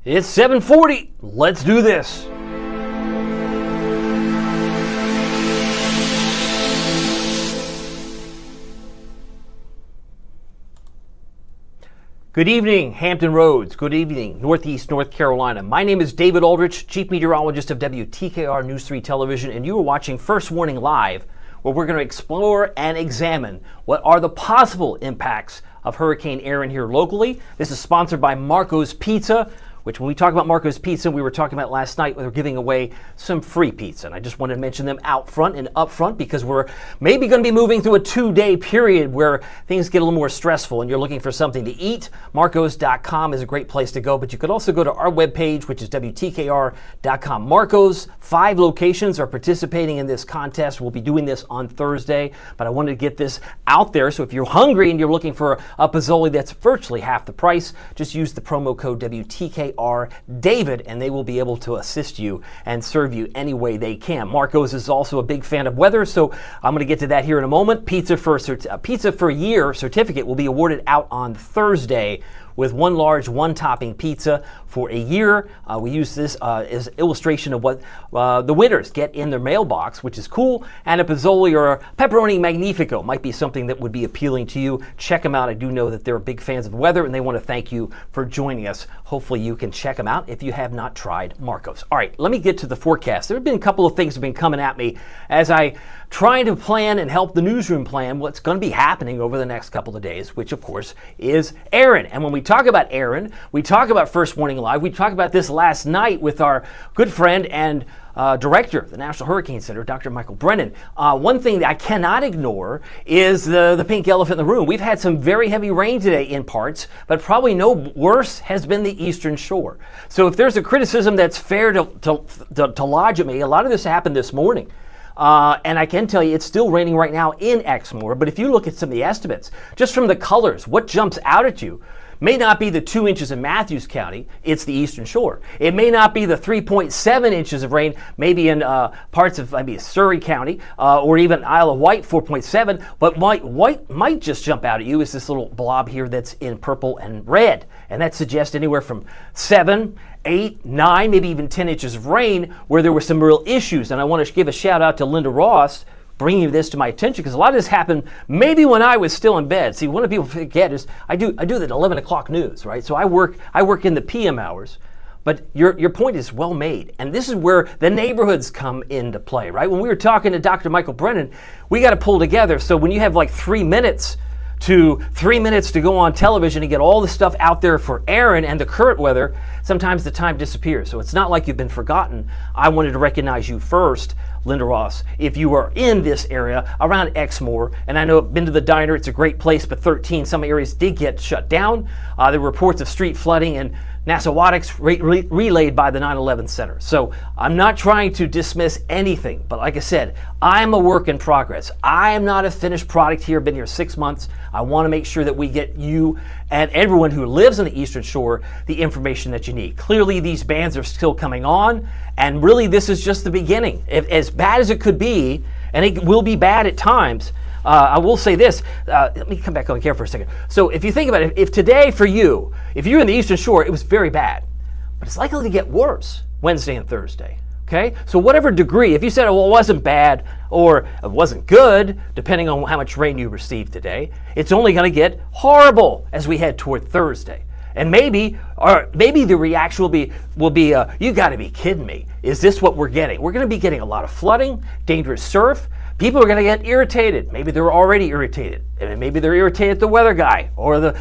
It's 7:40. Let's do this. Good evening, Hampton Roads. Good evening, Northeast North Carolina. My name is David Aldrich, Chief Meteorologist of WTKR News 3 Television, and you are watching First Warning Live, where we're going to explore and examine what are the possible impacts of Hurricane Erin here locally. This is sponsored by Marco's Pizza, which when we talk about Marco's Pizza, we were talking about last night, we're giving away some free pizza. And I just wanted to mention them out front and up front because we're maybe going to be moving through a 2-day period where things get a little more stressful and you're looking for something to eat. Marcos.com is a great place to go, but you could also go to our webpage, which is WTKR.com. Marco's 5 locations are participating in this contest. We'll be doing this on Thursday, but I wanted to get this out there. So if you're hungry and you're looking for a Pozzoli that's virtually half the price, just use the promo code WTKR David, and they will be able to assist you and serve you any way they can. Marco's is also a big fan of weather, so I'm going to get to that here in a moment. Pizza for a Year certificate will be awarded out on Thursday with one large, one topping pizza for a year. We use this as illustration of what the winners get in their mailbox, which is cool. And a Pozzoli or a Pepperoni Magnifico might be something that would be appealing to you. Check them out. I do know that they're big fans of weather and they want to thank you for joining us. Hopefully you can check them out if you have not tried Marco's. All right, let me get to the forecast. There have been a couple of things that have been coming at me as I try to plan and help the newsroom plan what's going to be happening over the next couple of days, which of course is Erin. And when we talk about Erin, we talk about First Warning Live. We talked about this last night with our good friend and director of the National Hurricane Center, Dr. Michael Brennan. One thing that I cannot ignore is the pink elephant in the room. We've had some very heavy rain today in parts, but probably no worse has been the eastern shore. So if there's a criticism that's fair to lodge at me, a lot of this happened this morning. And I can tell you it's still raining right now in Exmoor, but if you look at some of the estimates, just from the colors, what jumps out at you may not be the 2 inches in Matthews County, it's the eastern shore. It may not be the 3.7 inches of rain, maybe in parts of maybe Surrey County or even Isle of Wight, 4.7, but what might just jump out at you is this little blob here that's in purple and red, and that suggests anywhere from 7, 8, 9, maybe even 10 inches of rain where there were some real issues. And I want to give a shout out to Linda Ross bringing this to my attention because a lot of this happened maybe when I was still in bed. See, one of the people forget is I do the 11 o'clock news, right? So I work in the PM hours. But your point is well made. And this is where the neighborhoods come into play, right? When we were talking to Dr. Michael Brennan, we got to pull together. So when you have like 3 minutes to go on television and get all the stuff out there for Erin and the current weather, sometimes the time disappears. So it's not like you've been forgotten. I wanted to recognize you first, Linda Ross, if you are in this area around Exmoor. And I know I've been to the diner, it's a great place, but some areas did get shut down. There were reports of street flooding and Nassawatic's relayed by the 9/11 Center. So I'm not trying to dismiss anything, but like I said, I'm a work in progress. I am not a finished product here. I've been here 6 months. I want to make sure that we get you and everyone who lives on the Eastern Shore the information that you need. Clearly, these bans are still coming on, and really this is just the beginning. As bad as it could be, and it will be bad at times, I will say this, let me come back on here for a second. So if you think about it, if today for you, if you're in the Eastern Shore, it was very bad, but it's likely to get worse Wednesday and Thursday, okay? So whatever degree, if you said, well, it wasn't bad or it wasn't good, depending on how much rain you received today, it's only gonna get horrible as we head toward Thursday. And maybe the reaction will be you gotta be kidding me. Is this what we're getting? We're gonna be getting a lot of flooding, dangerous surf. People are going to get irritated. Maybe they're already irritated. And maybe they're irritated at the weather guy or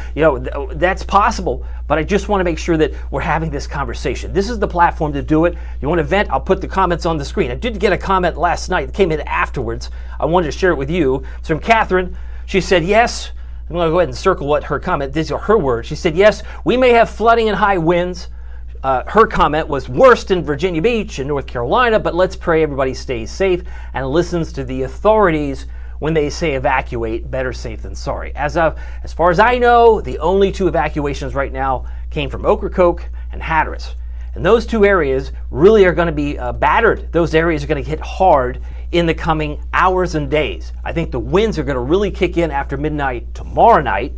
that's possible. But I just want to make sure that we're having this conversation. This is the platform to do it. You want to vent? I'll put the comments on the screen. I did get a comment last night that came in afterwards. I wanted to share it with you. It's from Catherine. She said, yes. I'm going to go ahead and circle what her comment, these are her words. She said, yes, we may have flooding and high winds. Her comment was worst in Virginia Beach in North Carolina, but let's pray everybody stays safe and listens to the authorities when they say evacuate. Better safe than sorry. As far as I know, the only 2 evacuations right now came from Ocracoke and Hatteras. And those 2 areas really are going to be battered. Those areas are going to hit hard in the coming hours and days. I think the winds are going to really kick in after midnight tomorrow night.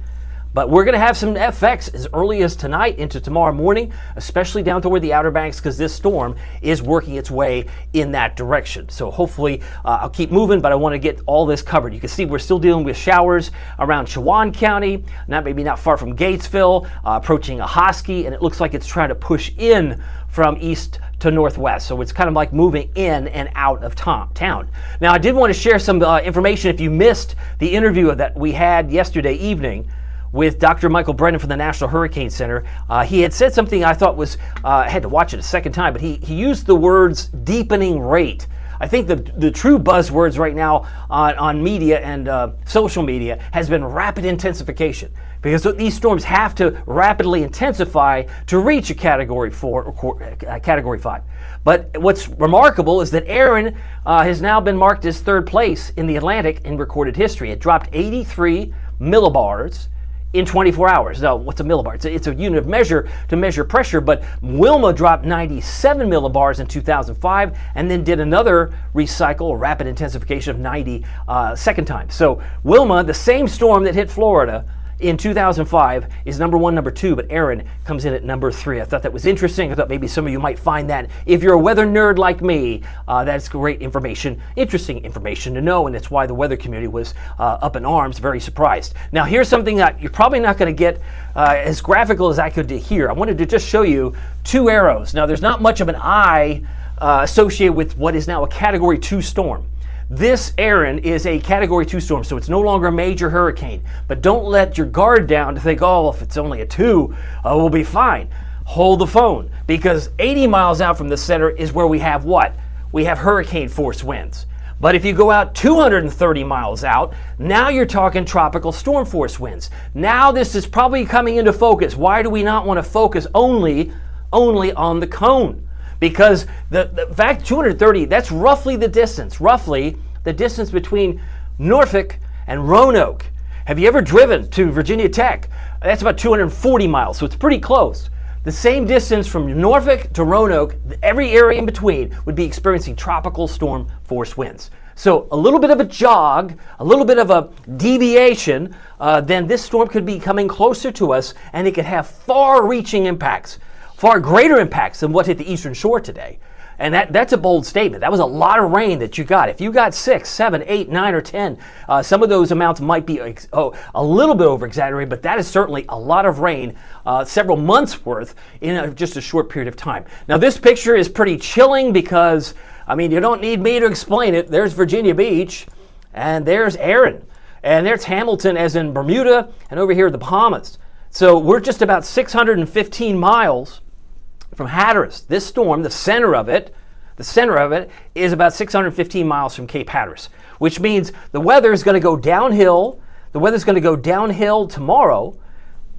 But we're going to have some effects as early as tonight into tomorrow morning, especially down toward the Outer Banks, because this storm is working its way in that direction. So hopefully I'll keep moving, but I want to get all this covered. You can see we're still dealing with showers around Chowan County, maybe not far from Gatesville, approaching Ahoskie, and it looks like it's trying to push in from east to northwest. So it's kind of like moving in and out of town. Now, I did want to share some information if you missed the interview that we had yesterday evening with Dr. Michael Brennan from the National Hurricane Center. He had said something I thought was, I had to watch it a second time, but he used the words deepening rate. I think the true buzzwords right now on media and social media has been rapid intensification, because these storms have to rapidly intensify to reach a Category 4 or Category 5. But what's remarkable is that Erin has now been marked as third place in the Atlantic in recorded history. It dropped 83 millibars in 24 hours. Now, what's a millibar? It's a unit of measure to measure pressure, but Wilma dropped 97 millibars in 2005 and then did another recycle, rapid intensification of 90 second time. So Wilma, the same storm that hit Florida in 2005, is number 1, number 2, but Erin comes in at number 3. I thought that was interesting. I thought maybe some of you might find that. If you're a weather nerd like me, that's great information, interesting information to know, and it's why the weather community was up in arms, very surprised. Now, here's something that you're probably not going to get as graphical as I could here. I wanted to just show you 2 arrows. Now, there's not much of an eye associated with what is now a Category 2 storm. This Erin is a Category 2 storm, so it's no longer a major hurricane. But don't let your guard down to think, oh, if it's only a 2, we'll be fine. Hold the phone, because 80 miles out from the center is where we have what? We have hurricane force winds. But if you go out 230 miles out, now you're talking tropical storm force winds. Now this is probably coming into focus. Why do we not want to focus only on the cone? Because the fact 230, that's roughly the distance between Norfolk and Roanoke. Have you ever driven to Virginia Tech? That's about 240 miles, so it's pretty close. The same distance from Norfolk to Roanoke, every area in between would be experiencing tropical storm force winds. So a little bit of a jog, a little bit of a deviation, then this storm could be coming closer to us, and it could have far-reaching impacts. Far greater impacts than what hit the Eastern Shore today. And that's a bold statement. That was a lot of rain that you got. If you got 6, 7, 8, 9, or 10, some of those amounts might be a little bit over-exaggerated, but that is certainly a lot of rain, several months worth in just a short period of time. Now, this picture is pretty chilling because, I mean, you don't need me to explain it. There's Virginia Beach, and there's Erin, and there's Hamilton, as in Bermuda, and over here the Bahamas. So we're just about 615 miles from Hatteras. This storm, the center of it is about 615 miles from Cape Hatteras, which means the weather is going to go downhill. The weather's going to go downhill tomorrow,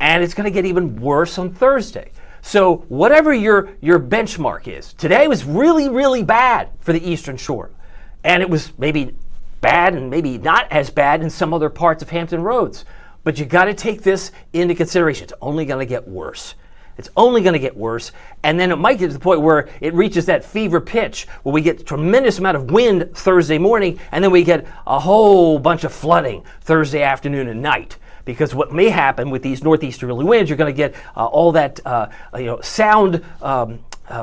and it's going to get even worse on Thursday. So whatever your benchmark is, today was really, really bad for the Eastern Shore, and it was maybe bad and maybe not as bad in some other parts of Hampton Roads. But you got to take this into consideration. It's only going to get worse. It's only going to get worse, and then it might get to the point where it reaches that fever pitch where we get a tremendous amount of wind Thursday morning, and then we get a whole bunch of flooding Thursday afternoon and night. Because what may happen with these northeasterly winds, you're going to get all that sound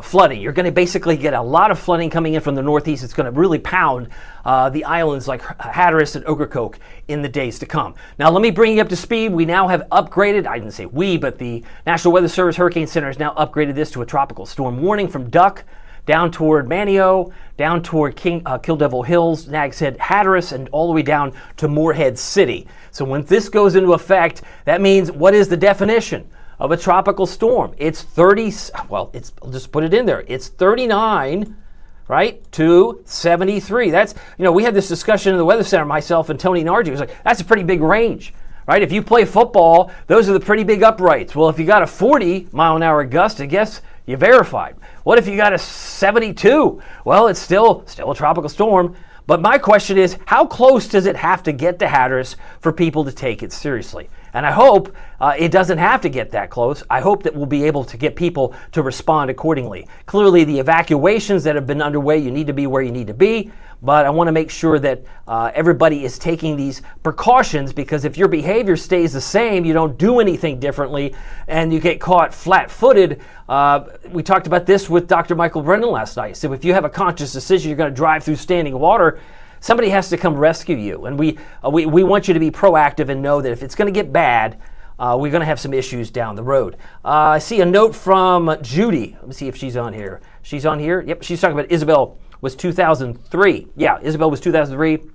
flooding. You're going to basically get a lot of flooding coming in from the northeast. It's going to really pound the islands like Hatteras and Ocracoke in the days to come. Now, let me bring you up to speed. We now have upgraded, I didn't say we, but the National Weather Service Hurricane Center has now upgraded this to a tropical storm warning from Duck down toward Manio, down toward Kill Devil Hills, Nags Head, Hatteras, and all the way down to Morehead City. So when this goes into effect, that means what is the definition of a tropical storm? It's 30, well, I'll just put it in there. It's 39, right, to 73. That's, we had this discussion in the Weather Center, myself and Tony Nargi. It was like, that's a pretty big range, right? If you play football, those are the pretty big uprights. Well, if you got a 40-mile-an-hour gust, I guess you verified. What if you got a 72? Well, it's still a tropical storm. But my question is, how close does it have to get to Hatteras for people to take it seriously? And I hope it doesn't have to get that close. I hope that we'll be able to get people to respond accordingly. Clearly, the evacuations that have been underway, you need to be where you need to be. but I want to make sure that everybody is taking these precautions, because if your behavior stays the same, you don't do anything differently, and you get caught flat-footed. We talked about this with Dr. Michael Brennan last night. So if you have a conscious decision you're going to drive through standing water, somebody has to come rescue you. And we want you to be proactive and know that if it's going to get bad, we're going to have some issues down the road. I see a note from Judy. Let me see if she's on here. She's on here. Yep, she's talking about Isabel was 2003. Yeah, Isabel was 2003.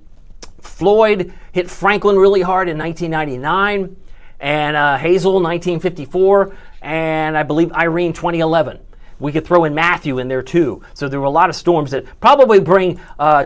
Floyd hit Franklin really hard in 1999, and Hazel 1954, and I believe Irene 2011. We could throw in Matthew in there too. So there were a lot of storms that probably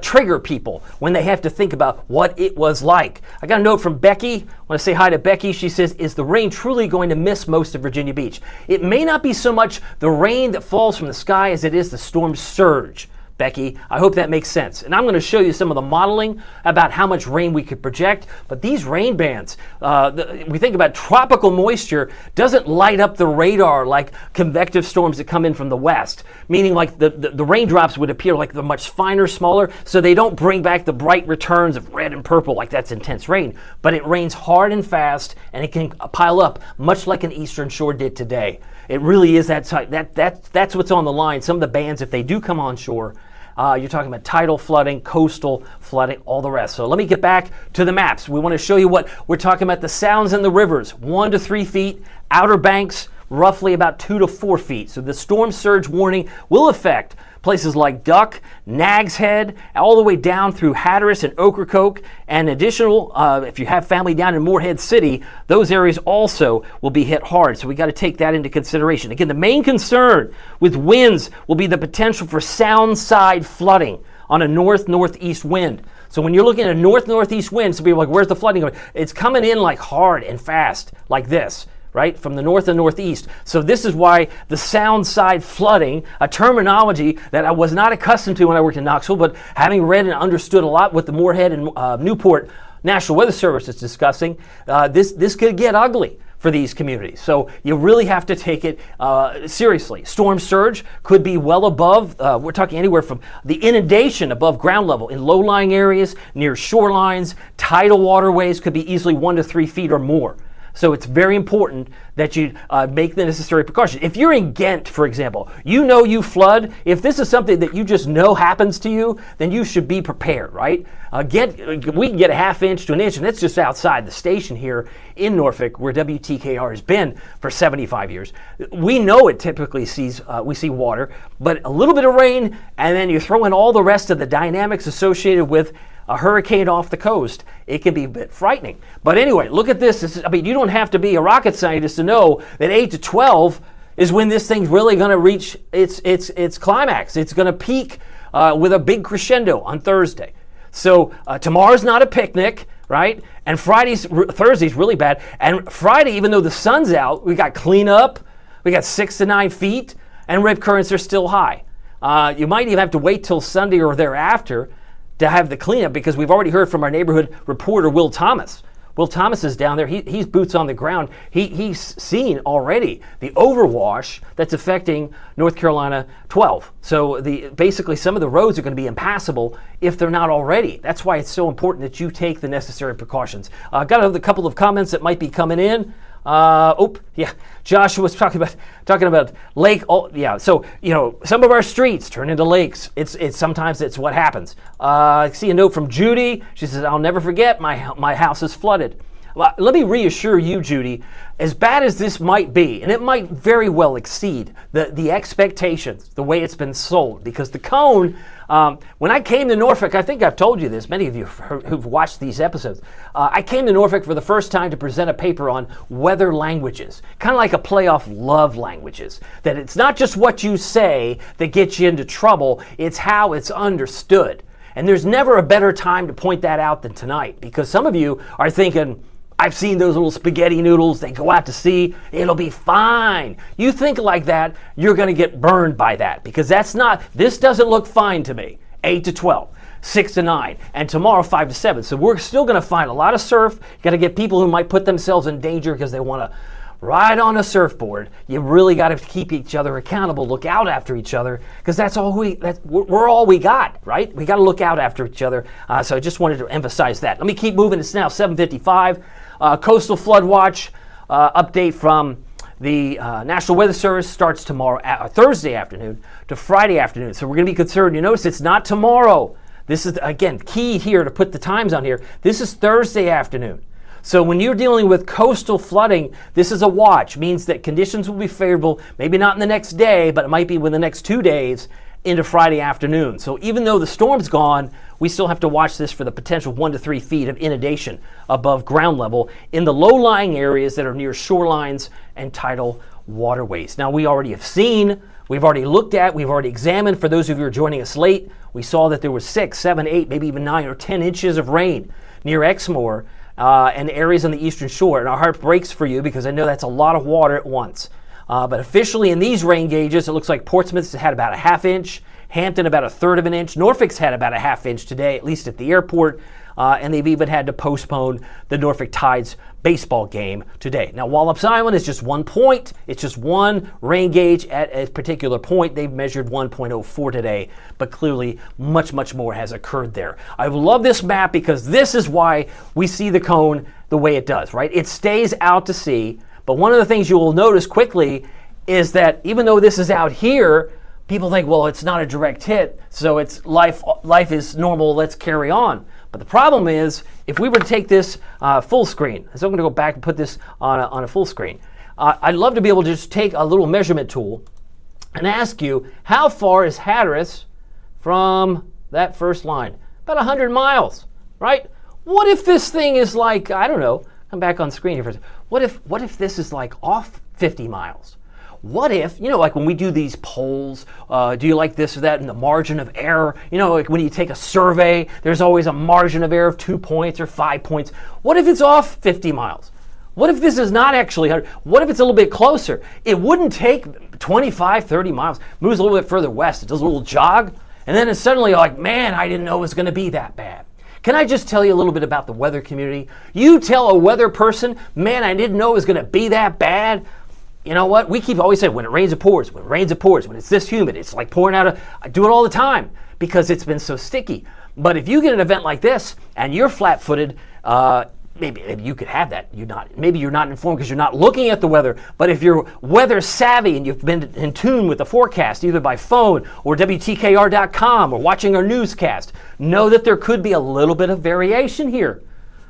trigger people when they have to think about what it was like. I got a note from Becky. I want to say hi to Becky. She says, is the rain truly going to miss most of Virginia Beach? It may not be so much the rain that falls from the sky as it is the storm surge. Becky, I hope that makes sense. And I'm going to show you some of the modeling about how much rain we could project. But these rain bands, we think about tropical moisture, doesn't light up the radar like convective storms that come in from the west, meaning like the raindrops would appear like they're much finer, smaller, so they don't bring back the bright returns of red and purple like that's intense rain. But it rains hard and fast, and it can pile up much like an eastern shore did today. It really is that type. That's what's on the line. Some of the bands, if they do come on shore, you're talking about tidal flooding, coastal flooding, all the rest. So let me get back to the maps. We want to show you what we're talking about. The sounds in the rivers, 1 to 3 feet. Outer banks, roughly about 2 to 4 feet. So the storm surge warning will affect places like Duck, Nags Head, all the way down through Hatteras and Ocracoke, and additional, if you have family down in Morehead City, those areas also will be hit hard. So we got to take that into consideration. Again, the main concern with winds will be the potential for sound side flooding on a north-northeast wind. So when you're looking at a north-northeast wind, some people are like, where's the flooding going? It's coming in like hard and fast, like this, right, from the north and northeast. So this is why the sound side flooding, a terminology that I was not accustomed to when I worked in Knoxville, but having read and understood a lot what the Morehead and Newport National Weather Service is discussing, this could get ugly for these communities. So you really have to take it seriously. Storm surge could be well above, we're talking anywhere from the inundation above ground level in low-lying areas, near shorelines, tidal waterways could be easily 1 to 3 feet or more. So it's very important that you make the necessary precautions. If you're in Ghent, for example, you know you flood. If this is something that you just know happens to you, then you should be prepared, right? Ghent, we can get a ½ inch to an inch, and that's just outside the station here in Norfolk, where WTKR has been for 75 years. We know it typically we see water, but a little bit of rain, and then you throw in all the rest of the dynamics associated with a hurricane off the coast, it can be a bit frightening. But anyway, look at this. I mean, you don't have to be a rocket scientist to know that 8 to 12 is when this thing's really going to reach its climax. It's going to peak with a big crescendo on Thursday. So tomorrow's not a picnic, right? And Thursday's really bad. And Friday, even though the sun's out, we got cleanup, we got 6 to 9 feet, and rip currents are still high. You might even have to wait till Sunday or thereafter to have the cleanup, because we've already heard from our neighborhood reporter, Will Thomas. Will Thomas is down there. He's boots on the ground. He's seen already the overwash that's affecting North Carolina 12. So basically some of the roads are going to be impassable if they're not already. That's why it's so important that you take the necessary precautions. Got a couple of comments that might be coming in. Joshua was talking about lake. Oh, yeah. So some of our streets turn into lakes. It's sometimes it's what happens. I see a note from Judy. She says, "I'll never forget my house is flooded." Well, let me reassure you, Judy, as bad as this might be, and it might very well exceed the expectations, the way it's been sold, because the cone, when I came to Norfolk, I think I've told you this, many of you who've watched these episodes, I came to Norfolk for the first time to present a paper on weather languages, kind of like a play off love languages, that it's not just what you say that gets you into trouble, it's how it's understood. And there's never a better time to point that out than tonight, because some of you are thinking, I've seen those little spaghetti noodles, they go out to sea, it'll be fine. You think like that, you're going to get burned by that, because this doesn't look fine to me. 8 to 12, 6 to 9, and tomorrow 5 to 7. So we're still going to find a lot of surf. You got to get people who might put themselves in danger because they want to ride on a surfboard. You really got to keep each other accountable, look out after each other, because we're all we got, right? We got to look out after each other. So I just wanted to emphasize that. Let me keep moving. It's now 7:55. Coastal flood watch update from the National Weather Service starts tomorrow, Thursday afternoon to Friday afternoon. So we're going to be concerned. You notice it's not tomorrow. This is, again, key here to put the times on here. This is Thursday afternoon. So when you're dealing with coastal flooding, this is a watch. Means that conditions will be favorable, maybe not in the next day, but it might be within the next 2 days into Friday afternoon. So even though the storm's gone, we still have to watch this for the potential 1 to 3 feet of inundation above ground level in the low-lying areas that are near shorelines and tidal waterways. Now, we already have seen, we've already looked at, we've already examined. For those of you who are joining us late, we saw that there was 6, 7, 8, maybe even 9 or 10 inches of rain near Exmoor and areas on the eastern shore. And our heart breaks for you because I know that's a lot of water at once. But officially in these rain gauges, it looks like Portsmouth's had about a ½ inch, Hampton about 1/3 of an inch, Norfolk's had about a ½ inch today, at least at the airport, and they've even had to postpone the Norfolk Tides baseball game today. Now, Wallops Island is just 1 point. It's just one rain gauge at a particular point. They've measured 1.04 today, but clearly much, much more has occurred there. I love this map because this is why we see the cone the way it does, right? It stays out to sea, but one of the things you will notice quickly is that even though this is out here, people think, well, it's not a direct hit, so it's life is normal, let's carry on. But the problem is, if we were to take this full screen, so I'm going to go back and put this on a full screen. I'd love to be able to just take a little measurement tool and ask you, how far is Hatteras from that first line? About 100 miles, right? What if this thing is like, I don't know, come back on screen here for a second. What if this is like off 50 miles? What if, like when we do these polls, do you like this or that, and the margin of error, like when you take a survey, there's always a margin of error of 2 points or 5 points. What if it's off 50 miles? What if this is not actually 100? What if it's a little bit closer? It wouldn't take 25, 30 miles. Moves a little bit further west. It does a little jog, and then it's suddenly like, man, I didn't know it was going to be that bad. Can I just tell you a little bit about the weather community? You tell a weather person, man, I didn't know it was going to be that bad. You know what? We keep always saying, when it rains, it pours. When it rains, it pours. When it's this humid, it's like pouring out I do it all the time because it's been so sticky. But if you get an event like this and you're flat-footed, maybe you could have that. Maybe you're not informed because you're not looking at the weather. But if you're weather savvy and you've been in tune with the forecast, either by phone or WTKR.com or watching our newscast, know that there could be a little bit of variation here.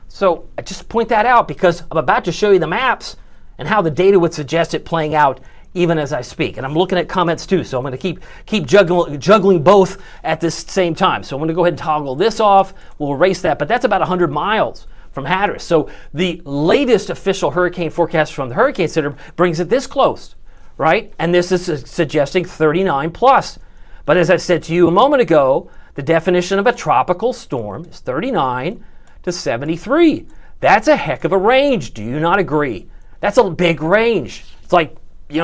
So I just point that out because I'm about to show you the maps and how the data would suggest it playing out even as I speak. And I'm looking at comments too, so I'm going to keep juggling both at this same time. So I'm going to go ahead and toggle this off. We'll erase that, but that's about 100 miles from Hatteras. So the latest official hurricane forecast from the Hurricane Center brings it this close, right? And this is suggesting 39 plus. But as I said to you a moment ago, the definition of a tropical storm is 39 to 73. That's a heck of a range. Do you not agree? That's a big range. It's like,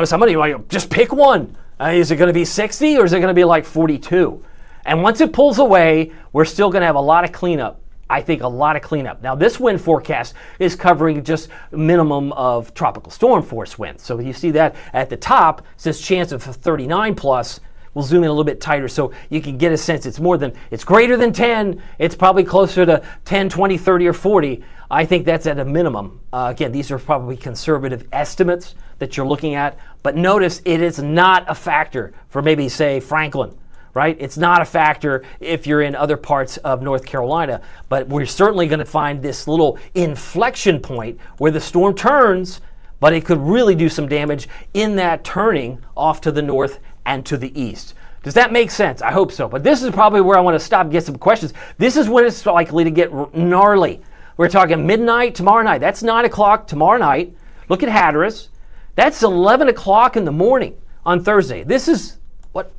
somebody like, just pick one. Is it going to be 60 or is it going to be like 42? And once it pulls away, we're still going to have a lot of cleanup. I think a lot of cleanup. Now, this wind forecast is covering just minimum of tropical storm force winds. So you see that at the top, it says chance of 39 plus. We'll zoom in a little bit tighter so you can get a sense it's greater than 10. It's probably closer to 10, 20, 30, or 40. I think that's at a minimum. Again, these are probably conservative estimates that you're looking at. But notice it is not a factor for maybe, say, Franklin, right? It's not a factor if you're in other parts of North Carolina. But we're certainly going to find this little inflection point where the storm turns, but it could really do some damage in that turning off to the north and to the east. Does that make sense? I hope so. But this is probably where I want to stop and get some questions. This is when it's likely to get gnarly. We're talking midnight tomorrow night. That's 9 o'clock tomorrow night. Look at Hatteras. That's 11 o'clock in the morning on Thursday. This is,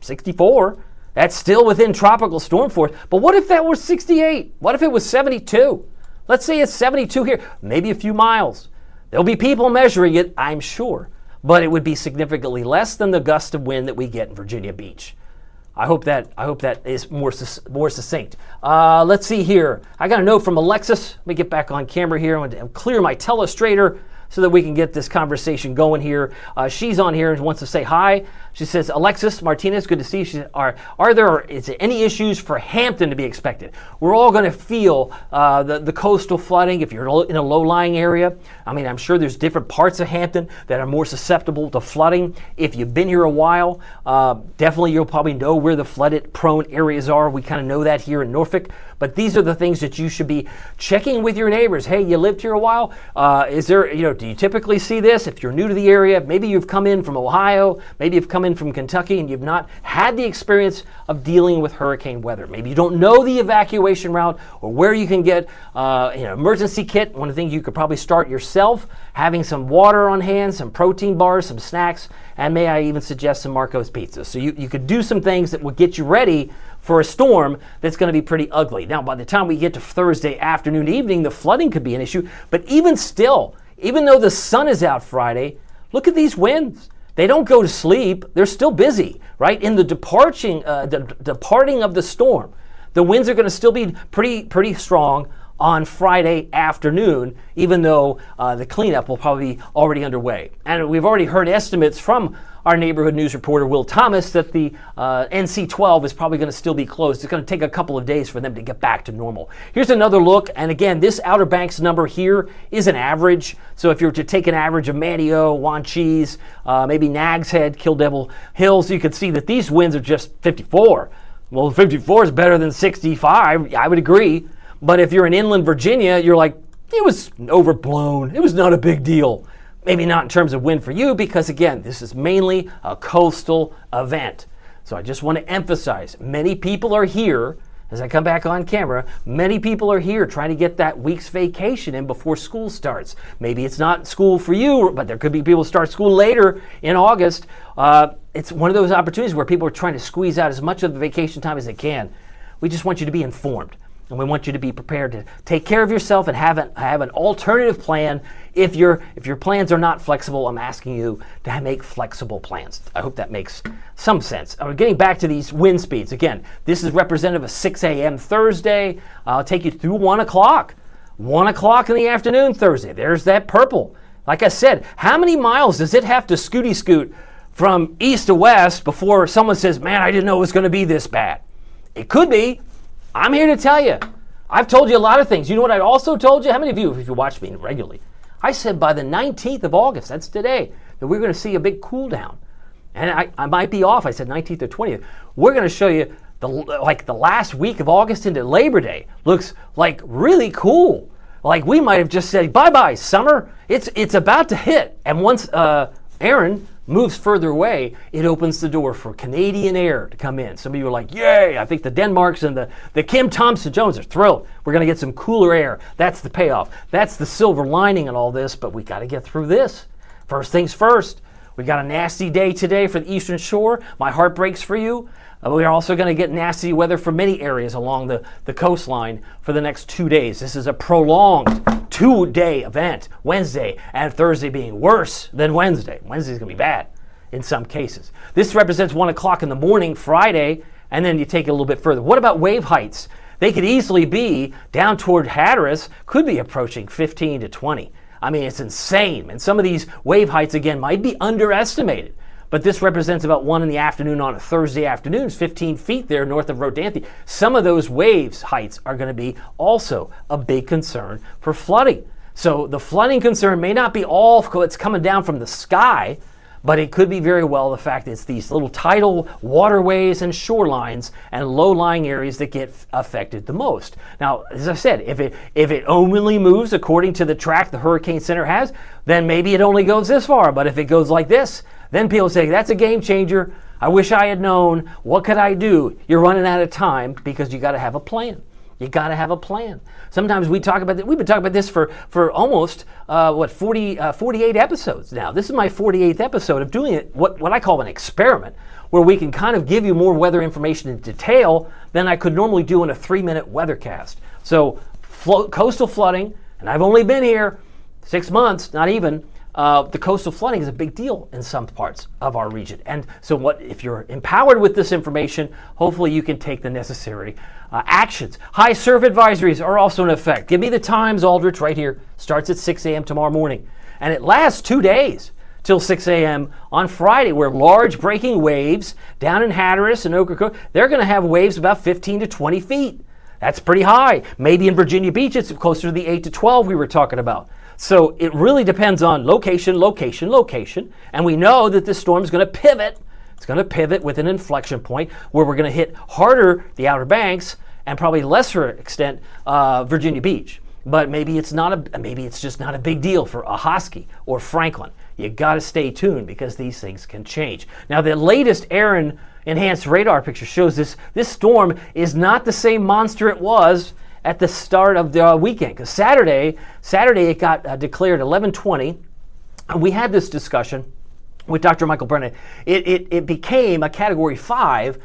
64? That's still within tropical storm force. But what if that was 68? What if it was 72? Let's say it's 72 here, maybe a few miles. There'll be people measuring it, I'm sure. But it would be significantly less than the gust of wind that we get in Virginia Beach. I hope that is more succinct. Let's see here. I got a note from Alexis. Let me get back on camera here. I'm going to clear my telestrator so that we can get this conversation going here. She's on here and wants to say hi. She says, Alexis Martinez, good to see you. She said, is there any issues for Hampton to be expected? We're all going to feel the coastal flooding if you're in a low-lying area. I mean, I'm sure there's different parts of Hampton that are more susceptible to flooding. If you've been here a while, definitely you'll probably know where the flooded-prone areas are. We kind of know that here in Norfolk. But these are the things that you should be checking with your neighbors. Hey, you lived here a while? Do you typically see this? If you're new to the area, maybe you've come in from Ohio, maybe you've come in from Kentucky and you've not had the experience of dealing with hurricane weather. Maybe you don't know the evacuation route or where you can get an emergency kit. One of the things you could probably start yourself, having some water on hand, some protein bars, some snacks, and may I even suggest some Marco's Pizza. So you could do some things that will get you ready for a storm that's going to be pretty ugly. Now, by the time we get to Thursday afternoon, evening, the flooding could be an issue. But even still, even though the sun is out Friday, look at these winds. They don't go to sleep. They're still busy, right? In the departing of the storm, the winds are going to still be pretty strong on Friday afternoon, even though the cleanup will probably be already underway. And we've already heard estimates from our neighborhood news reporter, Will Thomas, that the NC-12 is probably going to still be closed. It's going to take a couple of days for them to get back to normal. Here's another look. And again, this Outer Banks number here is an average. So if you were to take an average of Manteo, Wanchese, maybe Nags Head, Kill Devil Hills, you could see that these winds are just 54. Well, 54 is better than 65. I would agree. But if you're in inland Virginia, you're like, it was overblown. It was not a big deal. Maybe not in terms of wind for you, because again, this is mainly a coastal event. So I just want to emphasize, many people are here, as I come back on camera, many people are here trying to get that week's vacation in before school starts. Maybe it's not school for you, but there could be people who start school later in August. It's one of those opportunities where people are trying to squeeze out as much of the vacation time as they can. We just want you to be informed. And we want you to be prepared to take care of yourself and have an alternative plan. If your plans are not flexible, I'm asking you to make flexible plans. I hope that makes some sense. Getting back to these wind speeds, again, this is representative of 6 a.m. Thursday. I'll take you through 1 o'clock. 1 o'clock in the afternoon Thursday. There's that purple. Like I said, how many miles does it have to scoot from east to west before someone says, man, I didn't know it was going to be this bad? It could be. I'm here to tell you. I've told you a lot of things. You know what I also told you? How many of you, if you watch me regularly, I said by the 19th of August, that's today, that we're going to see a big cool down. And I might be off. I said 19th or 20th. We're going to show you the last week of August into Labor Day looks like really cool. Like we might have just said, bye-bye, summer. It's about to hit. And once Erin moves further away, it opens the door for Canadian air to come in. Some of you are like, yay, I think the Denmarks and the Kim Thompson-Jones are thrilled. We're going to get some cooler air. That's the payoff. That's the silver lining in all this, but we got to get through this. First things first, we got a nasty day today for the Eastern Shore. My heart breaks for you. We're also going to get nasty weather for many areas along the coastline for the next 2 days. This is a prolonged 2-day event, Wednesday and Thursday being worse than Wednesday. Wednesday's going to be bad in some cases. This represents 1 o'clock in the morning Friday, and then you take it a little bit further. What about wave heights? They could easily be down toward Hatteras, could be approaching 15 to 20. I mean, it's insane. And some of these wave heights, again, might be underestimated. But this represents about 1 in the afternoon on a Thursday afternoon. It's 15 feet there north of Rodanthe. Some of those waves heights are going to be also a big concern for flooding. So the flooding concern may not be all that's coming down from the sky, but it could be very well the fact that it's these little tidal waterways and shorelines and low-lying areas that get affected the most. Now, as I said, if it only moves according to the track the Hurricane Center has, then maybe it only goes this far. But if it goes like this, then people say, that's a game changer. I wish I had known. What could I do? You're running out of time because you got to have a plan. You got to have a plan. Sometimes we talk about that. We've been talking about this for almost 48 episodes now. This is my 48th episode of doing it, what I call an experiment, where we can kind of give you more weather information in detail than I could normally do in a 3-minute weathercast. So coastal flooding, and I've only been here 6 months, not even. The coastal flooding is a big deal in some parts of our region. And so if you're empowered with this information, hopefully you can take the necessary actions. High surf advisories are also in effect. Give me the times, Aldrich, right here. Starts at 6 a.m. tomorrow morning. And it lasts 2 days till 6 a.m. on Friday, where large breaking waves down in Hatteras and Ocracoke, they're going to have waves about 15 to 20 feet. That's pretty high. Maybe in Virginia Beach, it's closer to the 8 to 12 we were talking about. So it really depends on location, location, location. And we know that this storm is going to pivot. It's going to pivot with an inflection point where we're going to hit harder the Outer Banks and probably lesser extent Virginia Beach. But maybe it's just not a big deal for Ahoskie or Franklin. You got to stay tuned because these things can change. Now, the latest Erin enhanced radar picture shows this storm is not the same monster it was at the start of the weekend. Because Saturday it got declared 11:20, and we had this discussion with Dr. Michael Brennan. It became a Category 5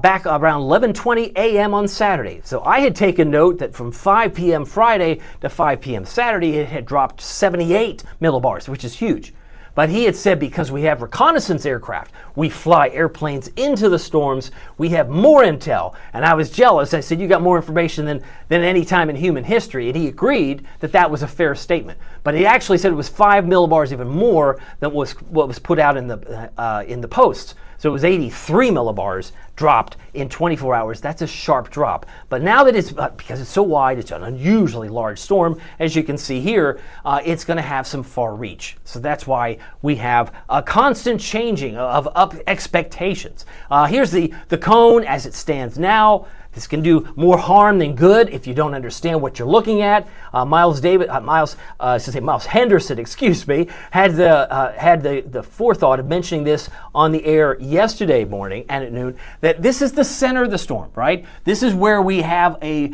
back around 11:20 a.m. on Saturday. So I had taken note that from 5 p.m. Friday to 5 p.m. Saturday, it had dropped 78 millibars, which is huge. But he had said because we have reconnaissance aircraft, we fly airplanes into the storms, we have more intel. And I was jealous. I said, you got more information than any time in human history. And he agreed that that was a fair statement. But he actually said it was 5 millibars even more than what was put out in the posts. So it was 83 millibars dropped in 24 hours. That's a sharp drop. But now that because it's so wide, it's an unusually large storm, as you can see here, it's going to have some far reach. So that's why we have a constant changing of expectations. Here's the cone as it stands now. This can do more harm than good if you don't understand what you're looking at. Miles Henderson, had the forethought of mentioning this on the air yesterday morning and at noon, that this is the center of the storm, right? This is where we have a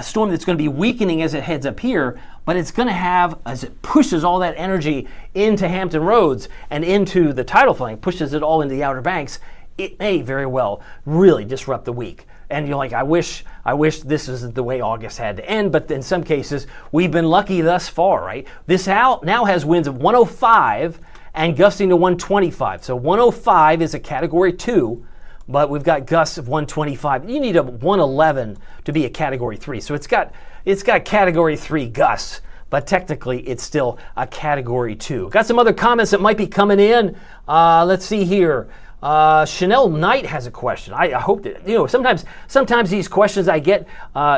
storm that's going to be weakening as it heads up here, but it's going to have, as it pushes all that energy into Hampton Roads and into the tidal flooding, pushes it all into the Outer Banks, it may very well really disrupt the week. And you're like, I wish this isn't the way August had to end, but in some cases, we've been lucky thus far, right? This now has winds of 105 and gusting to 125. So 105 is a Category 2, but we've got gusts of 125. You need a 111 to be a Category 3. So it's got Category 3 gusts, but technically it's still a Category 2. Got some other comments that might be coming in. Let's see here. Chanel Knight has a question. I hope that, sometimes these questions I get,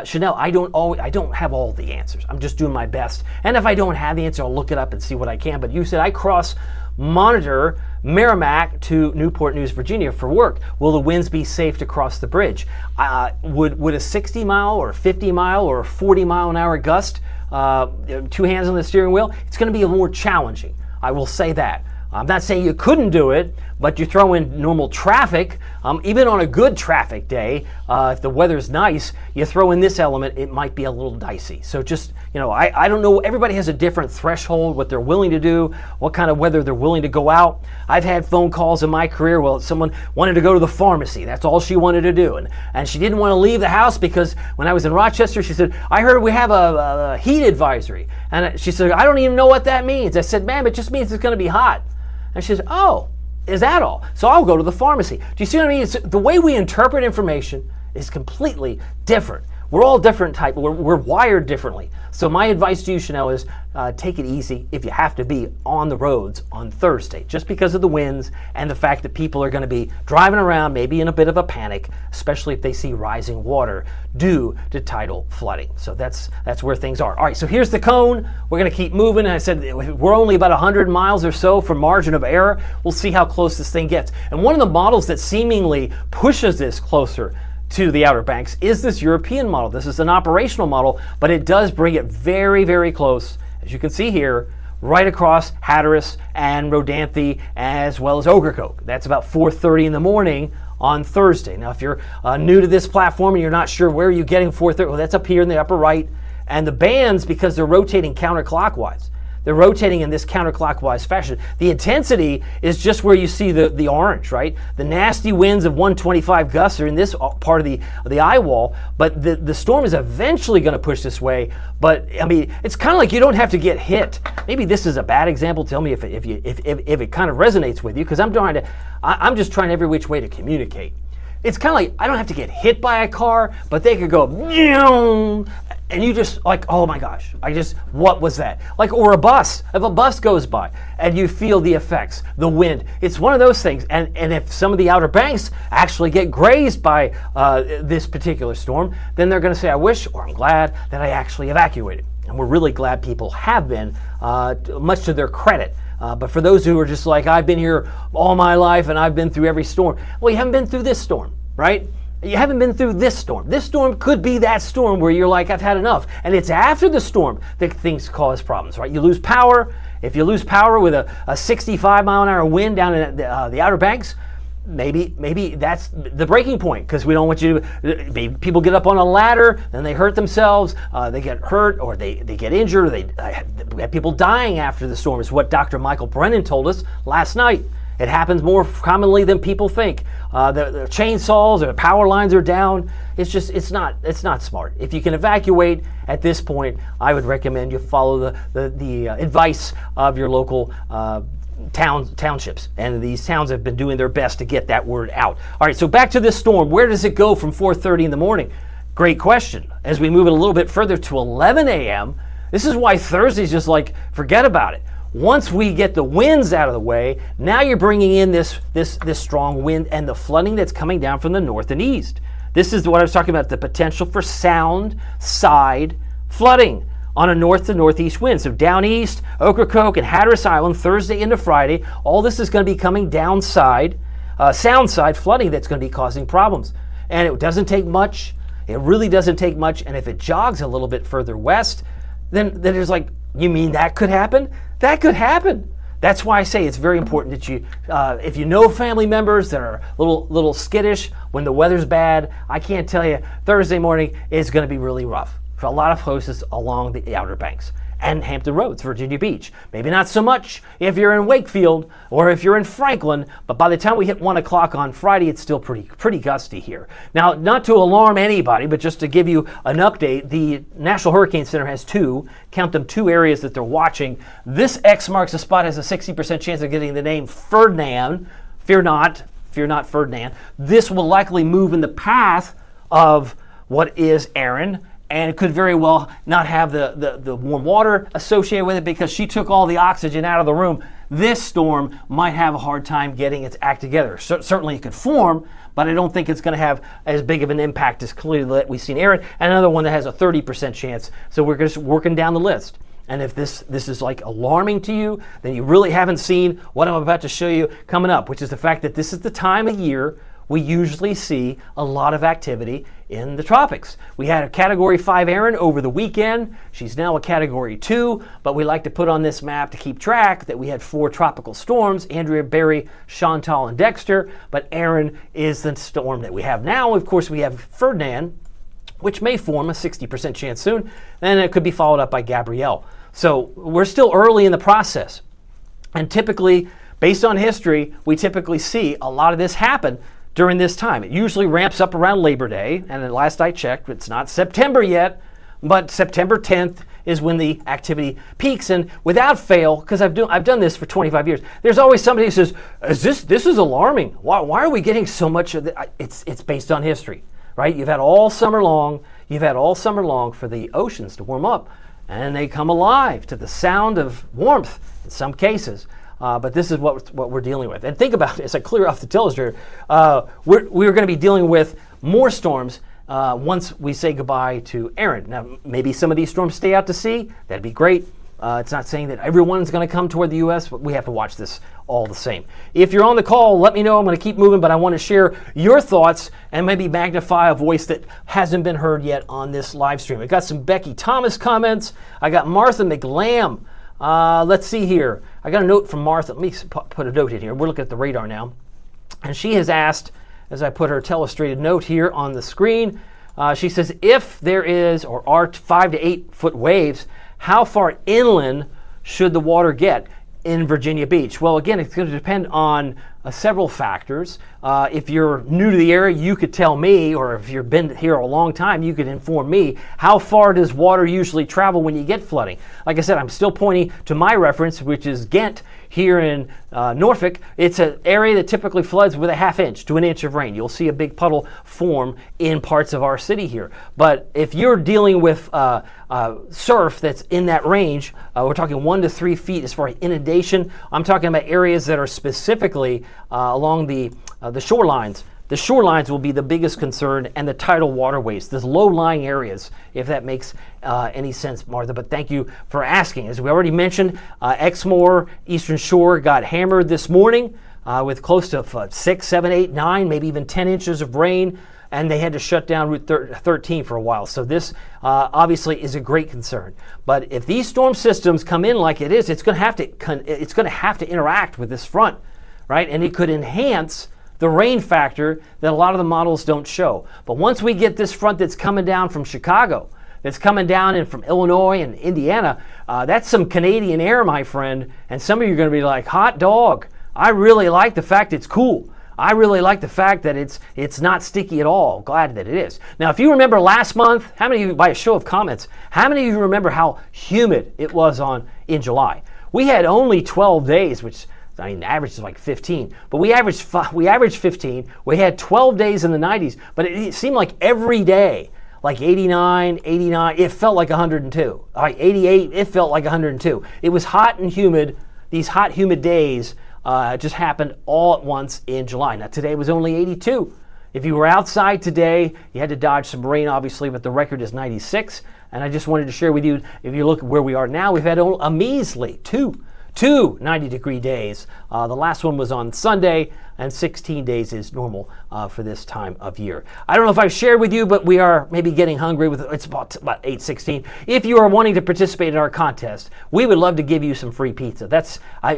Chanel, I don't have all the answers. I'm just doing my best. And if I don't have the answer, I'll look it up and see what I can. But you said I monitor Merrimack to Newport News, Virginia for work. Will the winds be safe to cross the bridge? Would a 60 mile or 50 mile or a 40 mile an hour gust, 2 hands on the steering wheel? It's going to be more challenging. I will say that. I'm not saying you couldn't do it, but you throw in normal traffic, even on a good traffic day, if the weather's nice, you throw in this element, it might be a little dicey. So just, I don't know, everybody has a different threshold, what they're willing to do, what kind of weather they're willing to go out. I've had phone calls in my career, someone wanted to go to the pharmacy, that's all she wanted to do. And she didn't want to leave the house because when I was in Rochester, she said, I heard we have a heat advisory. And she said, I don't even know what that means. I said, ma'am, it just means it's going to be hot. And she says, oh, is that all? So I'll go to the pharmacy. Do you see what I mean? The way we interpret information is completely different. We're all different type. We're wired differently. So my advice to you, Chanel, is take it easy if you have to be on the roads on Thursday, just because of the winds and the fact that people are going to be driving around maybe in a bit of a panic, especially if they see rising water due to tidal flooding. So that's where things are. All right, so here's the cone. We're going to keep moving. And I said we're only about 100 miles or so from margin of error. We'll see how close this thing gets. And one of the models that seemingly pushes this closer to the Outer Banks is this European model. This is an operational model, but it does bring it very, very close, as you can see here, right across Hatteras and Rodanthe, as well as Ocracoke. That's about 4:30 in the morning on Thursday. Now, if you're new to this platform and you're not sure where you're getting 4:30, well, that's up here in the upper right. And the bands, because they're rotating counterclockwise, they're rotating in this counterclockwise fashion. The intensity is just where you see the orange, right? The nasty winds of 125 gusts are in this part of the eye wall, but the storm is eventually going to push this way. But I mean, it's kind of like you don't have to get hit. Maybe this is a bad example. Tell me if it kind of resonates with you, because I'm just trying every which way to communicate. It's kind of like I don't have to get hit by a car, but they could go, and you just like, oh my gosh, what was that? Like, or a bus, if a bus goes by and you feel the effects, the wind, it's one of those things. And if some of the Outer Banks actually get grazed by this particular storm, then they're going to say, I wish, or I'm glad that I actually evacuated. And we're really glad people have been, much to their credit. But for those who are just like, I've been here all my life and I've been through every storm. Well, you haven't been through this storm, right? You haven't been through this storm. This storm could be that storm where you're like, I've had enough. And it's after the storm that things cause problems, right? You lose power. If you lose power with a 65 mile an hour wind down in the Outer Banks, maybe that's the breaking point, because we don't want you to, maybe people get up on a ladder, then they hurt themselves, they get hurt, or they get injured, or we have people dying after the storm, is what Dr. Michael Brennan told us last night. It happens more commonly than people think. The chainsaws or the power lines are down. It's not smart. If you can evacuate at this point, I would recommend you follow the advice of your local townships. And these towns have been doing their best to get that word out. All right, so back to this storm. Where does it go from 4:30 in the morning? Great question. As we move it a little bit further to 11 a.m., this is why Thursday's just like, forget about it. Once we get the winds out of the way, now you're bringing in this strong wind and the flooding that's coming down from the north and east. This is what I was talking about, the potential for sound side flooding on a north to northeast wind. So down east, Ocracoke and Hatteras Island, Thursday into Friday, all this is going to be coming downside, sound side flooding that's going to be causing problems. And it doesn't take much. It really doesn't take much. And if it jogs a little bit further west, then there's like, you mean that could happen? That could happen. That's why I say it's very important that you, if you know family members that are a little skittish when the weather's bad, I can't tell you, Thursday morning is going to be really rough for a lot of places along the Outer Banks and Hampton Roads, Virginia Beach. Maybe not so much if you're in Wakefield or if you're in Franklin, but by the time we hit 1 o'clock on Friday, it's still pretty gusty here. Now, not to alarm anybody, but just to give you an update, the National Hurricane Center has two areas that they're watching. This X marks the spot, has a 60% chance of getting the name Ferdinand. Fear not Ferdinand. This will likely move in the path of what is Erin, and it could very well not have the warm water associated with it because she took all the oxygen out of the room. This storm might have a hard time getting its act together. Certainly it could form, but I don't think it's going to have as big of an impact as clearly that we've seen Erin, and another one that has a 30% chance. So we're just working down the list. And if this is like alarming to you, then you really haven't seen what I'm about to show you coming up, which is the fact that this is the time of year we usually see a lot of activity in the tropics. We had a Category 5 Erin over the weekend. She's now a Category 2, but we like to put on this map to keep track that we had 4 tropical storms, Andrea, Barry, Chantal, and Dexter, but Erin is the storm that we have now. Of course, we have Ferdinand, which may form a 60% chance soon, and it could be followed up by Gabrielle. So we're still early in the process. And typically, based on history, we typically see a lot of this happen during this time. It usually ramps up around Labor Day, and the last I checked, it's not September yet, but September 10th is when the activity peaks. And without fail, because I've done this for 25 years, there's always somebody who says, this is alarming. Why are we getting so much of it? It's based on history, right? You've had all summer long for the oceans to warm up, and they come alive to the sound of warmth in some cases. But this is what we're dealing with. And think about it, as I clear off the telestrator, we're going to be dealing with more storms once we say goodbye to Erin. Now, maybe some of these storms stay out to sea. That'd be great. It's not saying that everyone's going to come toward the U.S., but we have to watch this all the same. If you're on the call, let me know. I'm going to keep moving, but I want to share your thoughts and maybe magnify a voice that hasn't been heard yet on this live stream. I got some Becky Thomas comments. I got Martha McLam. Let's see here. I got a note from Martha. Let me put a note in here. We're looking at the radar now. And she has asked, as I put her telestrated note here on the screen, she says, if there is or are 5 to 8 foot waves, how far inland should the water get in Virginia Beach? Well, again, it's going to depend on several factors. If you're new to the area, you could tell me, or if you've been here a long time, you could inform me, how far does water usually travel when you get flooding? Like I said, I'm still pointing to my reference, which is Ghent here in Norfolk. It's an area that typically floods with a ½ inch to 1 inch of rain. You'll see a big puddle form in parts of our city here. But if you're dealing with surf that's in that range, we're talking 1 to 3 feet as far as inundation. I'm talking about areas that are specifically along the shorelines. The shorelines will be the biggest concern, and the tidal waterways, the low-lying areas, if that makes any sense, Martha. But thank you for asking. As we already mentioned, Exmoor, Eastern Shore got hammered this morning with close to 6, 7, 8, 9, maybe even 10 inches of rain, and they had to shut down Route 13 for a while. So this obviously is a great concern. But if these storm systems come in like it is, it's going to have to interact with this front, right? And it could enhance the rain factor that a lot of the models don't show. But once we get this front that's coming down from Chicago, that's coming down in from Illinois and Indiana, that's some Canadian air, my friend. And some of you are going to be like, hot dog. I really like the fact it's cool. I really like the fact that it's not sticky at all. Glad that it is. Now, if you remember last month, how many of you, by a show of comments, how many of you remember how humid it was in July? We had only 12 days, which the average is like 15, but we averaged 15. We had 12 days in the 90s, but it seemed like every day, like 89, 89, it felt like 102. Like 88, it felt like 102. It was hot and humid. These hot, humid days just happened all at once in July. Now, today was only 82. If you were outside today, you had to dodge some rain, obviously, but the record is 96. And I just wanted to share with you, if you look at where we are now, we've had a measly two 90-degree days. The last one was on Sunday, and 16 days is normal for this time of year. I don't know if I've shared with you, but we are maybe getting hungry. It's about 8:16. If you are wanting to participate in our contest, we would love to give you some free pizza.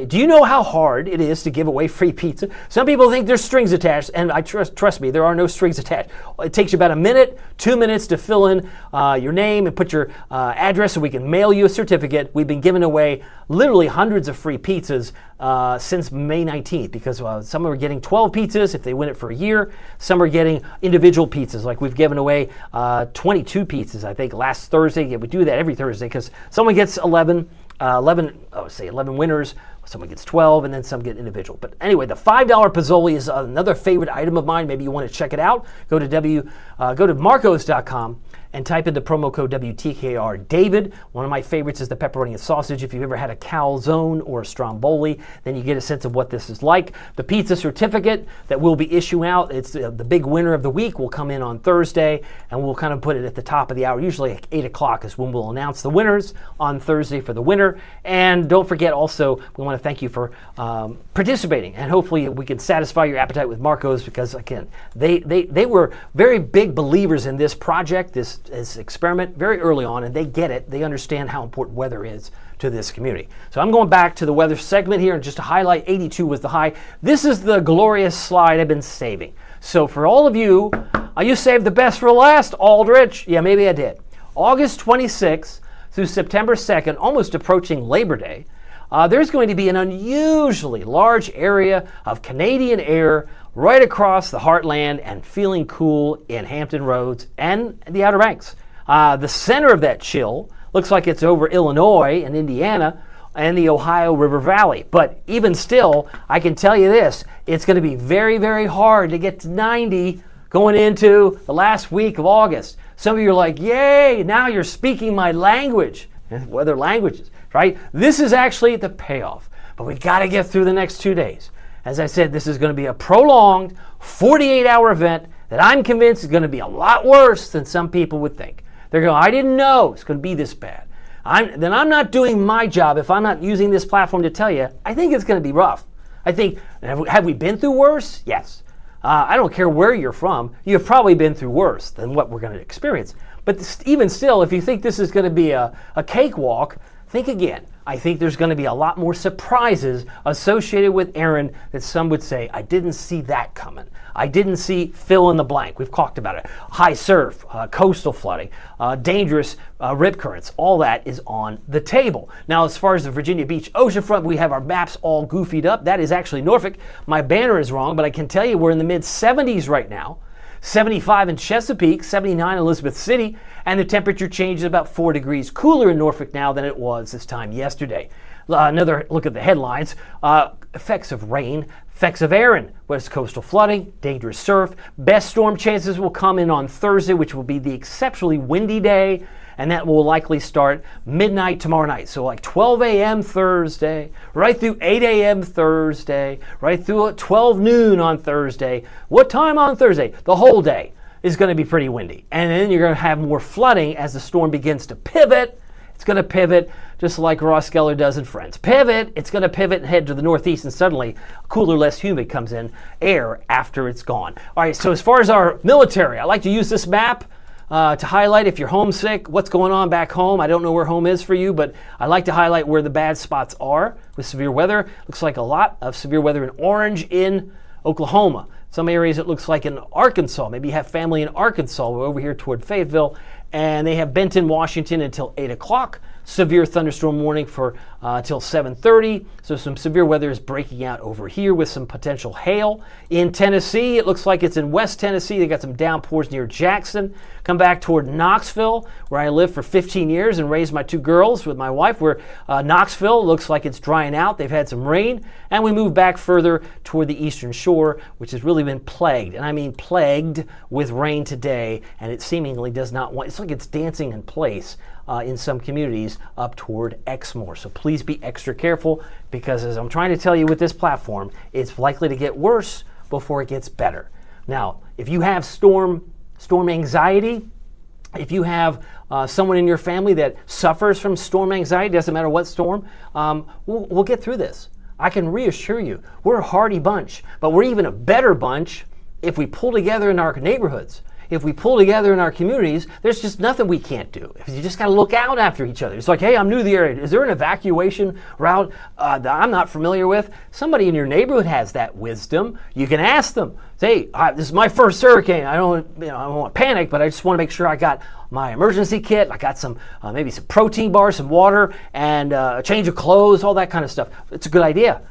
Do you know how hard it is to give away free pizza? Some people think there's strings attached, and trust me, there are no strings attached. It takes you about a minute, 2 minutes to fill in your name and put your address so we can mail you a certificate. We've been giving away literally hundreds of free pizzas since May 19th, because some are getting 12 pizzas if they win it for a year. Some are getting individual pizzas, like we've given away 22 pizzas, I think, last Thursday. Yeah, we do that every Thursday because someone gets 11 winners, someone gets 12, and then some get individual. But anyway, the $5 Pozzoli is another favorite item of mine. Maybe you want to check it out. Go to marcos.com and type in the promo code WTKR David. One of my favorites is the pepperoni and sausage. If you've ever had a calzone or a stromboli, then you get a sense of what this is like. The pizza certificate that we'll be issuing out, it's the big winner of the week, will come in on Thursday, and we'll kind of put it at the top of the hour. Usually at 8 o'clock is when we'll announce the winners on Thursday for the winner. And don't forget also, we want to thank you for participating, and hopefully we can satisfy your appetite with Marcos, because again, they were very big believers in this project, this experiment very early on, and they get it. They understand how important weather is to this community. So I'm going back to the weather segment here, and just to highlight, 82 was the high. This is the glorious slide I've been saving. So for all of you, you saved the best for last, Aldrich. Yeah, maybe I did. August 26th through September 2nd, almost approaching Labor Day, there's going to be an unusually large area of Canadian air right across the heartland and feeling cool in Hampton Roads and the Outer Banks. The center of that chill looks like it's over Illinois and Indiana and the Ohio River Valley. But even still, I can tell you this, it's going to be very, very hard to get to 90 going into the last week of August. Some of you are like, yay, now you're speaking my language. Weather languages, right? This is actually the payoff. But we've got to get through the next 2 days. As I said, this is going to be a prolonged 48-hour event that I'm convinced is going to be a lot worse than some people would think. They're going, I didn't know it's going to be this bad. Then I'm not doing my job if I'm not using this platform to tell you, I think it's going to be rough. I think, have we been through worse? Yes. I don't care where you're from. You've probably been through worse than what we're going to experience. But even still, if you think this is going to be a cakewalk, think again. I think there's going to be a lot more surprises associated with Erin that some would say, I didn't see that coming. I didn't see fill in the blank. We've talked about it. High surf, coastal flooding, dangerous rip currents. All that is on the table. Now, as far as the Virginia Beach oceanfront, we have our maps all goofied up. That is actually Norfolk. My banner is wrong, but I can tell you we're in the mid-70s right now. 75 in Chesapeake, 79 in Elizabeth City, and the temperature changes about 4 degrees cooler in Norfolk now than it was this time yesterday. Another look at the headlines. Effects of rain, effects of Erin, west coastal flooding, dangerous surf. Best storm chances will come in on Thursday, which will be the exceptionally windy day, and that will likely start midnight tomorrow night. So like 12 a.m. Thursday, right through 8 a.m. Thursday, right through 12 noon on Thursday. What time on Thursday? The whole day is going to be pretty windy. And then you're going to have more flooding as the storm begins to pivot. It's going to pivot just like Ross Geller does in Friends. Pivot, it's going to pivot and head to the northeast, and suddenly cooler, less humid comes in air after it's gone. All right, so as far as our military, I like to use this map to highlight if you're homesick, what's going on back home. I don't know where home is for you, but I like to highlight where the bad spots are with severe weather. Looks like a lot of severe weather in orange in Oklahoma. Some areas it looks like in Arkansas. Maybe you have family in Arkansas. We're over here toward Fayetteville, and they have Benton, Washington until 8 o'clock. Severe thunderstorm warning for till 7:30. So some severe weather is breaking out over here with some potential hail. In Tennessee, it looks like it's in West Tennessee. They got some downpours near Jackson. Come back toward Knoxville, where I lived for 15 years and raised my 2 girls with my wife, where Knoxville looks like it's drying out. They've had some rain. And we move back further toward the eastern shore, which has really been plagued, and I mean plagued with rain today, and it seemingly does not want, it's like it's dancing in place in some communities up toward Exmoor. So please be extra careful, because as I'm trying to tell you with this platform, it's likely to get worse before it gets better. Now, if you have storm anxiety, if you have someone in your family that suffers from storm anxiety, doesn't matter what storm, we'll get through this. I can reassure you, we're a hardy bunch, but we're even a better bunch if we pull together in our neighborhoods. If we pull together in our communities, there's just nothing we can't do. You just got to look out after each other. It's like, hey, I'm new to the area. Is there an evacuation route that I'm not familiar with? Somebody in your neighborhood has that wisdom. You can ask them. Say, this is my first hurricane. I don't want to panic, but I just want to make sure I got my emergency kit. I got some, maybe some protein bars, some water, and a change of clothes, all that kind of stuff. It's a good idea.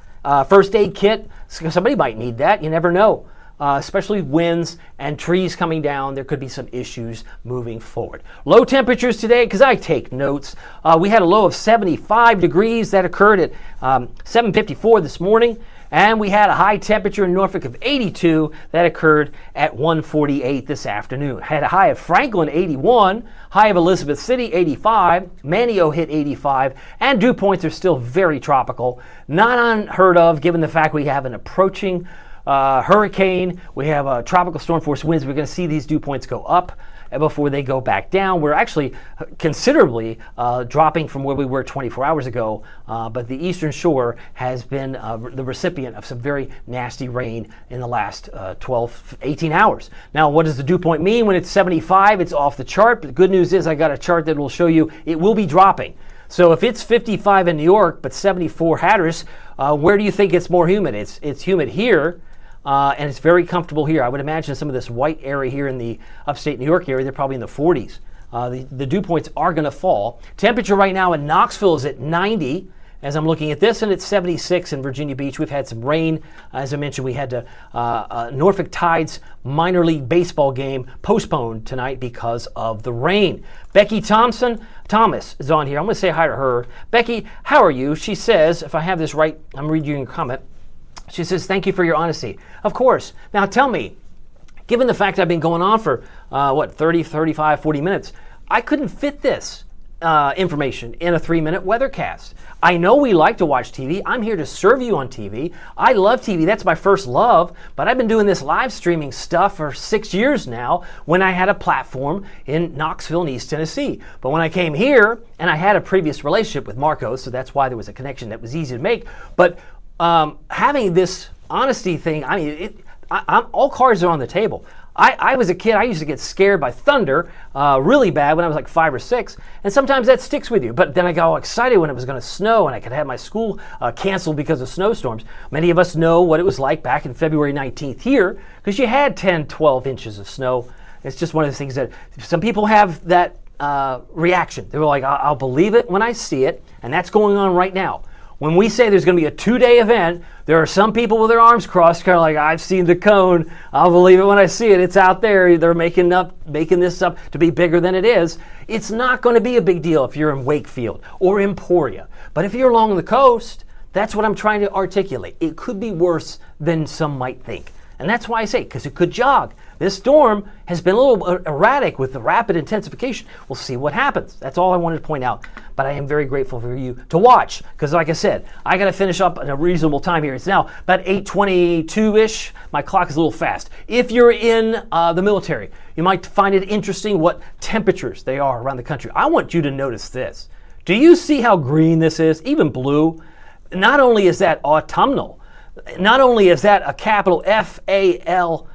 First aid kit. Somebody might need that. You never know. Especially winds and trees coming down, there could be some issues moving forward. Low temperatures today, because I take notes. We had a low of 75 degrees that occurred at 7:54 this morning, and we had a high temperature in Norfolk of 82 that occurred at 1:48 this afternoon. Had a high of Franklin 81, high of Elizabeth City 85, Manio hit 85, and dew points are still very tropical. Not unheard of given the fact we have an approaching hurricane. We have tropical storm force winds. We're going to see these dew points go up before they go back down. We're actually considerably dropping from where we were 24 hours ago, but the eastern shore has been the recipient of some very nasty rain in the last 12, 18 hours. Now, what does the dew point mean? When it's 75, it's off the chart, but the good news is I got a chart that will show you it will be dropping. So if it's 55 in New York, but 74 Hatteras, where do you think it's more humid? It's humid here. And it's very comfortable here. I would imagine some of this white area here in the upstate New York area, they're probably in the 40s. The dew points are going to fall. Temperature right now in Knoxville is at 90. As I'm looking at this, and it's 76 in Virginia Beach. We've had some rain. As I mentioned, we had to Norfolk Tide's minor league baseball game postponed tonight because of the rain. Becky Thomas is on here. I'm going to say hi to her. Becky, how are you? She says, if I have this right, I'm reading your comment. She says, thank you for your honesty. Of course. Now tell me, given the fact I've been going on for, 30, 35, 40 minutes, I couldn't fit this information in a 3-minute weathercast. I know we like to watch TV. I'm here to serve you on TV. I love TV. That's my first love. But I've been doing this live streaming stuff for 6 years now when I had a platform in Knoxville in East Tennessee. But when I came here, and I had a previous relationship with Marco, so that's why there was a connection that was easy to make. But having this honesty thing, I mean, all cards are on the table. I was a kid, I used to get scared by thunder really bad when I was like 5 or 6, and sometimes that sticks with you. But then I got all excited when it was going to snow and I could have my school canceled because of snowstorms. Many of us know what it was like back in February 19th here, because you had 10, 12 inches of snow. It's just one of the things that some people have that reaction. They were like, I'll believe it when I see it, and that's going on right now. When we say there's going to be a 2-day event, there are some people with their arms crossed, kind of like, I've seen the cone. I'll believe it when I see it. It's out there. They're making this up to be bigger than it is. It's not going to be a big deal if you're in Wakefield or Emporia. But if you're along the coast, that's what I'm trying to articulate. It could be worse than some might think. And that's why I say, because it could jog. This storm has been a little erratic with the rapid intensification. We'll see what happens. That's all I wanted to point out. But I am very grateful for you to watch, because like I said, I got to finish up in a reasonable time here. It's now about 8:22-ish. My clock is a little fast. If you're in the military, you might find it interesting what temperatures they are around the country. I want you to notice this. Do you see how green this is? Even blue? Not only is that autumnal, not only is that a capital FALL,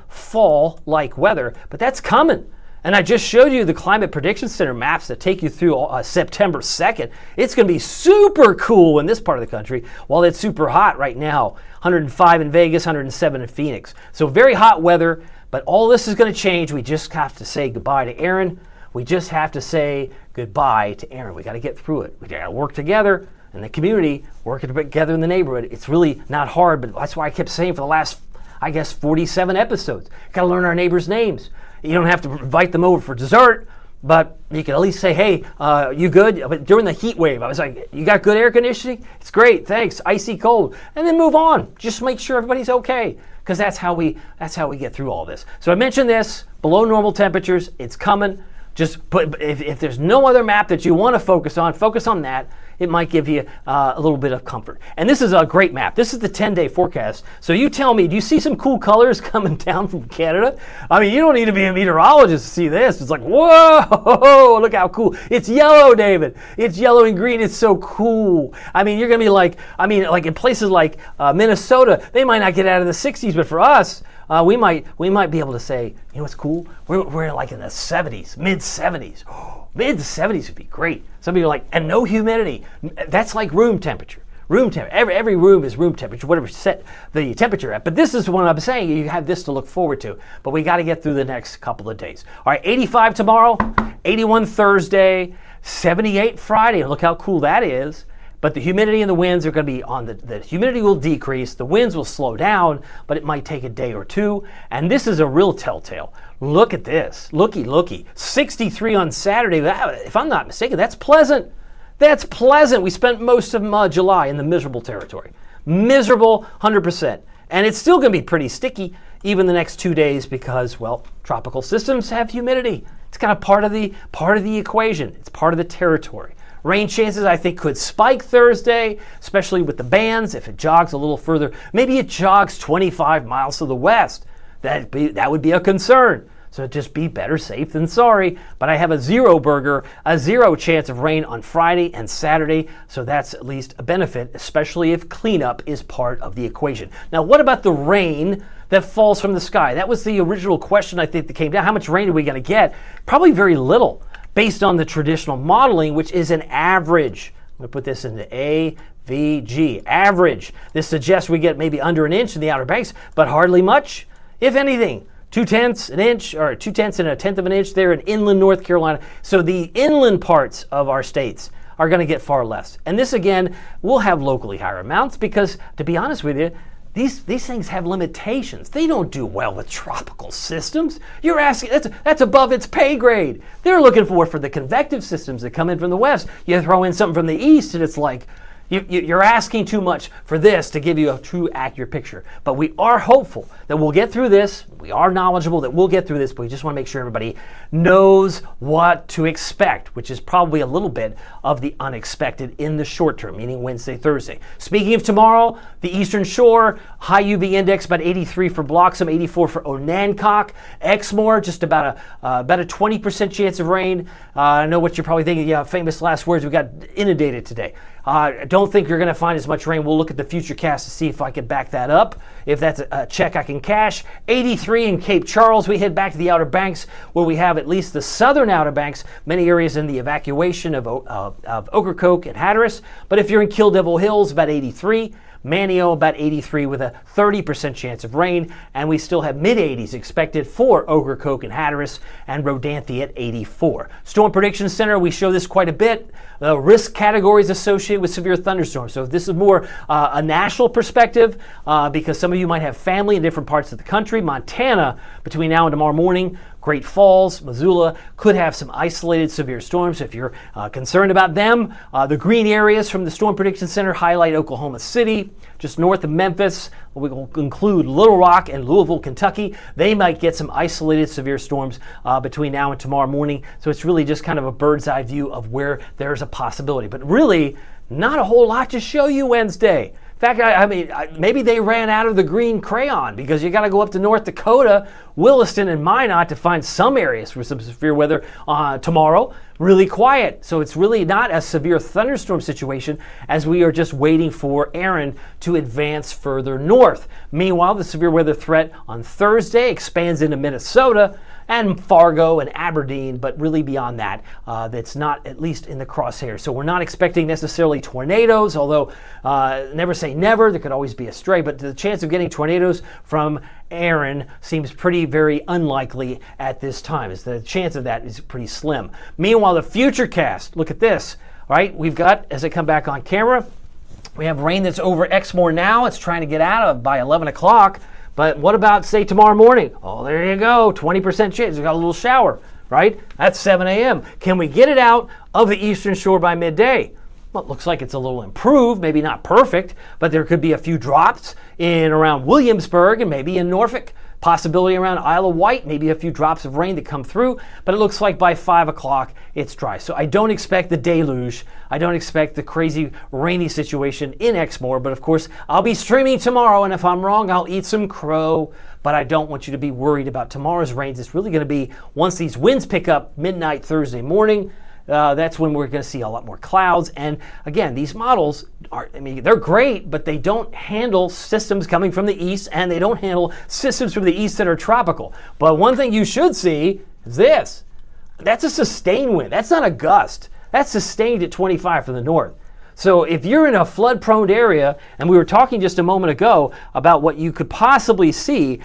fall-like weather, but that's coming. And I just showed you the Climate Prediction Center maps that take you through September 2nd. It's going to be super cool in this part of the country, while it's super hot right now. 105 in Vegas, 107 in Phoenix. So very hot weather, but all this is going to change. We just have to say goodbye to Erin. We just have to say goodbye to Erin. We got to get through it. We got to work together in the community, working together in the neighborhood. It's really not hard, but that's why I kept saying for the last, I guess, 47 episodes. Got to learn our neighbors' names. You don't have to invite them over for dessert, but you can at least say, hey, you good? But during the heat wave, I was like, you got good air conditioning? It's great, thanks, icy cold. And then move on. Just make sure everybody's okay, because that's how we get through all this. So I mentioned this, below normal temperatures, it's coming. Just put, if there's no other map that you want to focus on that. It might give you a little bit of comfort. And this is a great map. This is the 10-day forecast. So you tell me, do you see some cool colors coming down from Canada? I mean, you don't need to be a meteorologist to see this. It's like, whoa, look how cool. It's yellow, David. It's yellow and green. It's so cool. I mean, you're going to be like, like in places like Minnesota, they might not get out of the 60s, but for us, we might be able to say, you know what's cool? We're like in the 70s, mid-70s. Mid-70s would be great. Some people are like, and no humidity. That's like room temperature. Every room is room temperature, whatever set the temperature at. But this is what I'm saying. You have this to look forward to. But we got to get through the next couple of days. All right, 85 tomorrow, 81 Thursday, 78 Friday. Look how cool that is. But the humidity and the winds are going to be on the humidity will decrease, the winds will slow down, but it might take a day or two. And this is a real telltale. Look at this. Looky. 63 on Saturday. If I'm not mistaken, that's pleasant. That's pleasant. We spent most of July in the miserable territory. Miserable 100%. And it's still going to be pretty sticky even the next 2 days because, well, tropical systems have humidity. It's kind of part of the equation. It's part of the territory. Rain chances, I think, could spike Thursday, especially with the bands. If it jogs a little further, maybe it jogs 25 miles to the west. That would be a concern. So just be better safe than sorry. But I have a zero chance of rain on Friday and Saturday. So that's at least a benefit, especially if cleanup is part of the equation. Now, what about the rain that falls from the sky? That was the original question, I think, that came down. How much rain are we going to get? Probably very little, based on the traditional modeling, which is an average. I'm going to put this into AVG, average. This suggests we get maybe under an inch in the Outer Banks, but hardly much, if anything. 0.2 an inch, or 0.2 and a tenth of an inch there in inland North Carolina. So the inland parts of our states are going to get far less. And this, again, will have locally higher amounts because, to be honest with you, these things have limitations. They don't do well with tropical systems. You're asking, that's above its pay grade. They're looking for the convective systems that come in from the west. You throw in something from the east and it's like, you're asking too much for this to give you a true accurate picture. But we are hopeful that we'll get through this. We are knowledgeable that we'll get through this, but we just want to make sure everybody knows what to expect, which is probably a little bit of the unexpected in the short term, meaning Wednesday, Thursday. Speaking of tomorrow, the Eastern Shore, high UV index about 83 for Bloxham, 84 for Onancock. Exmoor, just about a 20% chance of rain. I know what you're probably thinking, yeah, famous last words, we got inundated today. Don't think you're going to find as much rain. We'll look at the futurecast to see if I can back that up. If that's a check I can cash. 83 in Cape Charles. We head back to the Outer Banks where we have at least the southern Outer Banks, many areas in the evacuation of Ocracoke and Hatteras. But if you're in Kill Devil Hills, about 83. Manio about 83 with a 30% chance of rain, and we still have mid-80s expected for Ocracoke and Hatteras, and Rodanthe at 84. Storm Prediction Center, we show this quite a bit. The risk categories associated with severe thunderstorms. So this is more a national perspective because some of you might have family in different parts of the country. Montana, between now and tomorrow morning, Great Falls, Missoula could have some isolated severe storms. If you're concerned about them, the green areas from the Storm Prediction Center highlight Oklahoma City, just north of Memphis. We will include Little Rock and Louisville, Kentucky. They might get some isolated severe storms between now and tomorrow morning. So it's really just kind of a bird's eye view of where there's a possibility. But really, not a whole lot to show you Wednesday. In fact, maybe they ran out of the green crayon because you got to go up to North Dakota, Williston, and Minot to find some areas for some severe weather tomorrow. Really quiet. So it's really not a severe thunderstorm situation as we are just waiting for Erin to advance further north. Meanwhile, the severe weather threat on Thursday expands into Minnesota and Fargo and Aberdeen, but really beyond that, that's not at least in the crosshairs. So we're not expecting necessarily tornadoes, although never say never, there could always be a stray, but the chance of getting tornadoes from Erin seems very unlikely at this time. The chance of that is pretty slim. Meanwhile, the futurecast, look at this, right? We've got, as I come back on camera, we have rain that's over Exmoor now. It's trying to get out of by 11 o'clock. But what about, say, tomorrow morning? Oh, there you go, 20% chance. We've got a little shower, right? That's 7 a.m. Can we get it out of the eastern shore by midday? Well, it looks like it's a little improved, maybe not perfect, but there could be a few drops in around Williamsburg and maybe in Norfolk. Possibility around Isle of Wight, maybe a few drops of rain that come through, but it looks like by 5 o'clock it's dry. So I don't expect the deluge. I don't expect the crazy rainy situation in Exmoor, but of course I'll be streaming tomorrow, and if I'm wrong, I'll eat some crow. But I don't want you to be worried about tomorrow's rains. It's really going to be once these winds pick up midnight Thursday morning. That's when we're going to see a lot more clouds. And again, these models they're great, but they don't handle systems coming from the east, and they don't handle systems from the east that are tropical. But one thing you should see is this. That's a sustained wind. That's not a gust. That's sustained at 25 from the north. So if you're in a flood-prone area, and we were talking just a moment ago about what you could possibly see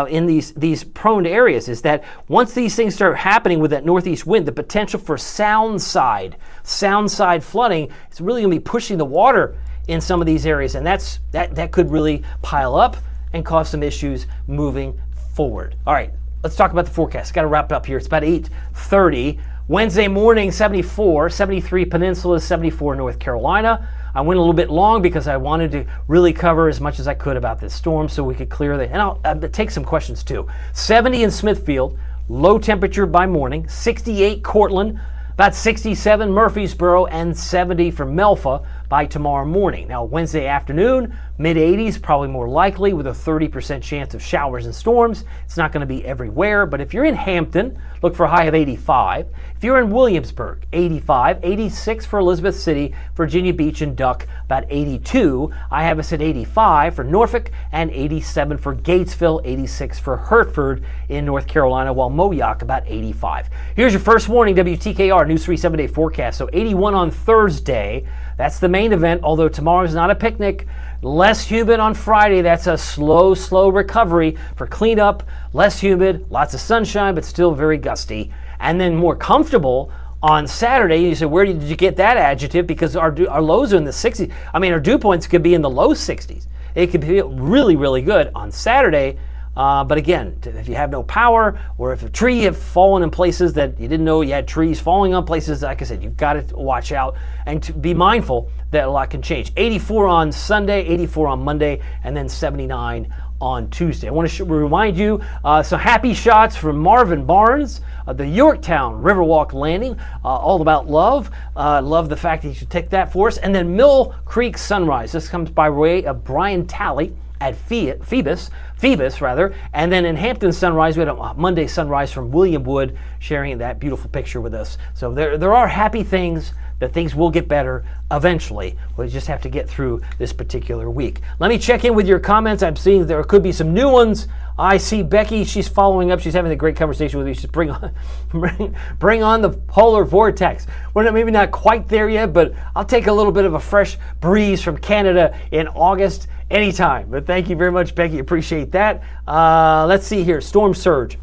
in these prone areas, is that once these things start happening with that northeast wind, the potential for sound side flooding is really going to be pushing the water in some of these areas, and that could really pile up and cause some issues moving forward. All right, let's talk about the forecast. Got to wrap it up here. It's about 8:30. Wednesday morning, 74, 73 Peninsula, 74 North Carolina. I went a little bit long because I wanted to really cover as much as I could about this storm so we could clear that. And I'll take some questions too. 70 in Smithfield, low temperature by morning. 68 Cortland, about 67 Murfreesboro, and 70 for Melfa by tomorrow morning. Now, Wednesday afternoon, mid-80s, probably more likely with a 30% chance of showers and storms. It's not going to be everywhere, but if you're in Hampton, look for a high of 85. If you're in Williamsburg, 85, 86 for Elizabeth City, Virginia Beach and Duck, about 82. I have us at 85 for Norfolk and 87 for Gatesville, 86 for Hertford in North Carolina, while Moyock about 85. Here's your first warning, WTKR News 3 7-day forecast. So 81 on Thursday. That's the main event, although tomorrow's not a picnic. Less humid on Friday. That's a slow recovery for cleanup. Less humid, lots of sunshine, but still very gusty. And then more comfortable on Saturday. You say, where did you get that adjective? Because our lows are in the 60s. Our dew points could be in the low 60s. It could be really good on Saturday. But again, if you have no power, or if a tree have fallen in places that you didn't know you had trees falling on places, like I said, you've got to watch out and to be mindful that a lot can change. 84 on Sunday, 84 on Monday, and then 79 on Tuesday. I want to remind you some happy shots from Marvin Barnes, the Yorktown Riverwalk Landing, all about love. Love the fact that you should take that for us. And then Mill Creek Sunrise. This comes by way of Brian Talley at Phoebus, and then in Hampton Sunrise, we had a Monday sunrise from William Wood sharing that beautiful picture with us. So there are happy things that things will get better eventually. We just have to get through this particular week. Let me check in with your comments. I'm seeing there could be some new ones. I see Becky, she's following up. She's having a great conversation with me. She's bring on the polar vortex. We're maybe not quite there yet, but I'll take a little bit of a fresh breeze from Canada in August anytime. But thank you very much, Becky. Appreciate that. Let's see here. Storm surge.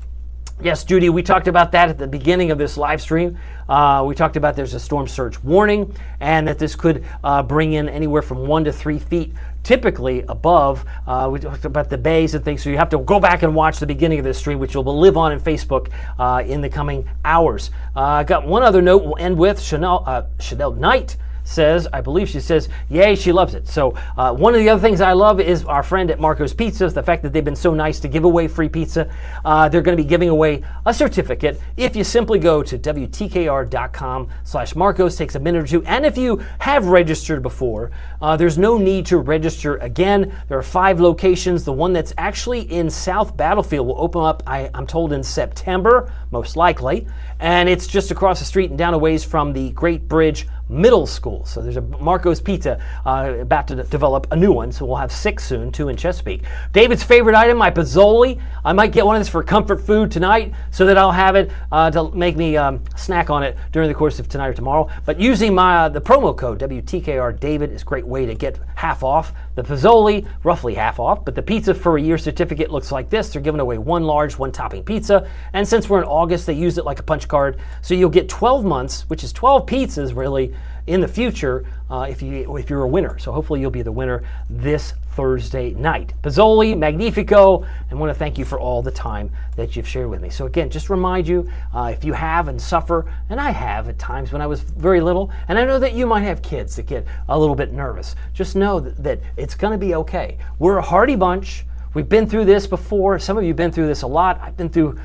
Yes, Judy, we talked about that at the beginning of this live stream. We talked about there's a storm surge warning and that this could bring in anywhere from 1 to 3 feet, typically above. We talked about the bays and things, so you have to go back and watch the beginning of this stream, which will live on in Facebook in the coming hours. I got one other note we'll end with. Chanel Knight says, I believe she says, yay, she loves it. So one of the other things I love is our friend at Marco's Pizzas, the fact that they've been so nice to give away free pizza. They're going to be giving away a certificate if you simply go to WTKR.com/Marcos. Takes a minute or two. And if you have registered before, there's no need to register again. There are 5 locations. The one that's actually in South Battlefield will open up, I'm told, in September, most likely. And it's just across the street and down a ways from the Great Bridge Middle School. So there's a Marco's Pizza about to develop a new one. So we'll have 6 soon, 2 in Chesapeake. David's favorite item, my Pozzoli. I might get one of this for comfort food tonight so that I'll have it to make me snack on it during the course of tonight or tomorrow. But using the promo code WTKR David is a great way to get half off. The Pozzoli, roughly half off, but the pizza for a year certificate looks like this. They're giving away 1 large, 1 topping pizza. And since we're in August, they use it like a punch card. So you'll get 12 months, which is 12 pizzas really, in the future if you're a winner. So hopefully you'll be the winner this Thursday night. Pozzoli, Magnifico, and want to thank you for all the time that you've shared with me. So again, just remind you, if you have and suffer, and I have at times when I was very little, and I know that you might have kids that get a little bit nervous, just know that it's going to be okay. We're a hardy bunch. We've been through this before. Some of you have been through this a lot. I've been through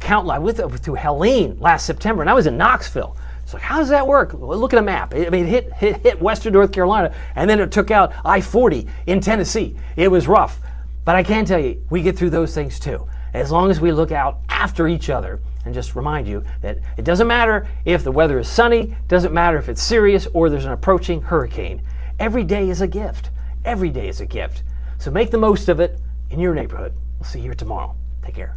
through Helene last September, and I was in Knoxville. It's like, how does that work? Well, look at a map. I mean, it hit western North Carolina, and then it took out I-40 in Tennessee. It was rough. But I can tell you, we get through those things too, as long as we look out after each other. And just remind you that it doesn't matter if the weather is sunny, doesn't matter if it's serious or there's an approaching hurricane. Every day is a gift. Every day is a gift. So make the most of it in your neighborhood. We'll see you here tomorrow. Take care.